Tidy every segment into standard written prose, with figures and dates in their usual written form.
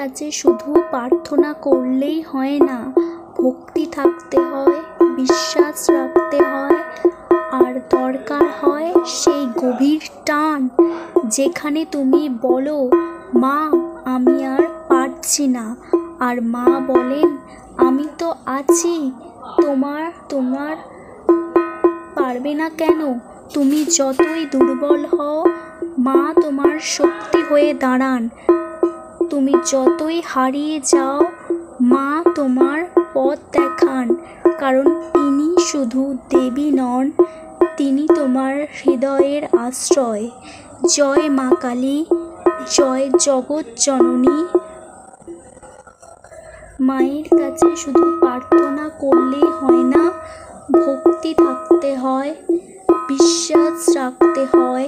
কাছে শুধু প্রার্থনা করলেই হয় না, ভক্তি থাকতে হয়, বিশ্বাস রাখতে হয়, আর দরকার হয় সেই গভীর টান, যেখানে তুমি বলো, মা আমি আর পারছি না, আর মা বলেন আমি তো আছি। তোমার পারবে না কেন? তুমি যতই দুর্বল হও, মা তোমার শক্তি হয়ে দাঁড়ান। তুমি যতই হারিয়ে যাও, মা তোমার পথ দেখান। কারণ তিনি শুধু দেবী নন, তিনি তোমার হৃদয়ের আশ্রয়। জয় মা কালী, জয় জগৎ জননী। মায়ের কাছে শুধু প্রার্থনা করলেই হয় না, ভক্তি থাকতে হয়, বিশ্বাস রাখতে হয়,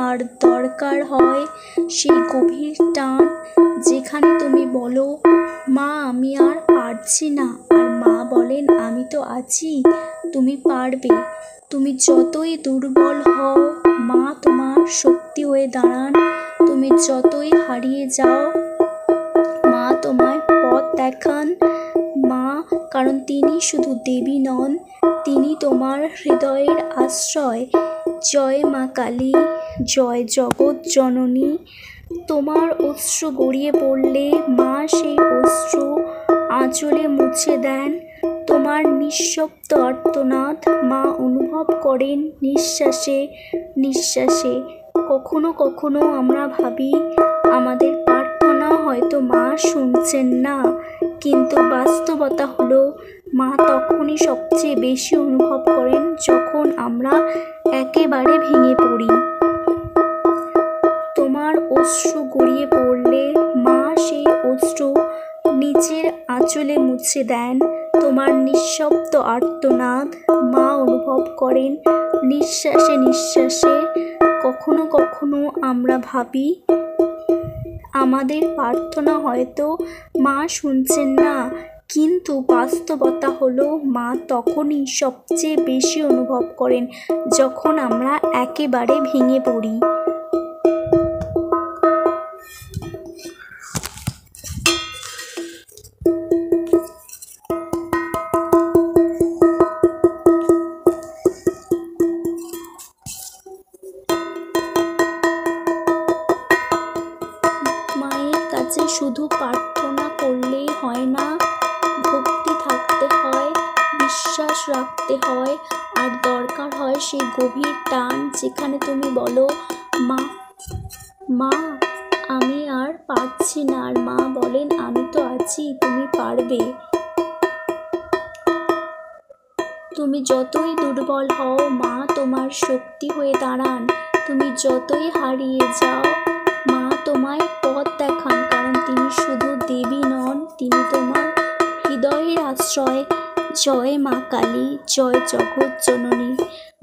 আর দরকার হয় সেই গভীর টান, যেখানে তুমি বলো, মা আমি আর পারছি না, আর মা বলেন আমি তো আছি, তুমি পারবে। তুমি যতই দুর্বল হও, মা তোমার শক্তি হয়ে দাঁড়ান। তুমি যতই হারিয়ে যাও, মা তোমায় পথ দেখান। মা, কারণ তিনি শুধু দেবী নন, তিনি তোমার হৃদয়ের আশ্রয়। জয় মা কালী, জয় জগৎ জননী। তোমার অশ্রু গড়িয়ে পড়লে মা সেই অশ্রু আঁচলে মুছে দেন। তোমার নিঃশব্দ আর্তনাদ মা অনুভব করেন নিঃশ্বাসে নিঃশ্বাসে। কখনো কখনো আমরা ভাবি আমাদের প্রার্থনা হয়তো মা শুনছেন না, কিন্তু বাস্তবতা হলো মা তখনই সবচেয়ে বেশি অনুভব করেন যখন আমরা একেবারে ভেঙে পড়ি। তোমার অশ্রু গড়িয়ে পড়লে মা সেই অশ্রু নিচের আঁচলে মুছে দেন। তোমার নিঃশব্দ আর্তনাদ মা অনুভব করেন নিঃশ্বাসে নিঃশ্বাসে। কখনো কখনো আমরা ভাবি আমাদের প্রার্থনা হয়তো মা শুনছেন না, কিন্তু বাস্তবতা হলো মা তখনই সবচেয়ে বেশি অনুভব করেন যখন আমরা একেবারে ভেঙে পড়ি। মায়ের কাছে শুধু প্রার্থনা করলেই হয় না, ভক্তি থাকতে হয়, বিশ্বাস রাখতে হয়, আর দরকার হয় সেই গভীর টান, যেখানে তুমি বলো, মা আমি আর পারছি না, আর মা বলেন আমি তো আছি, তুমি পারবে। তুমি যতই দুর্বল হও, মা তোমার শক্তি হয়ে দাঁড়ান। তুমি যতই হারিয়ে যাও, মা তোমায় পথ দেখান। কারণ তিনি শুধু দেবী নন, তিনি তোমার হৃদয়ের আশ্রয়। জয় মা কালী, জয় জগৎ জননী।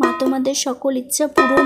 মা তোমাদের সকল ইচ্ছা পূরণ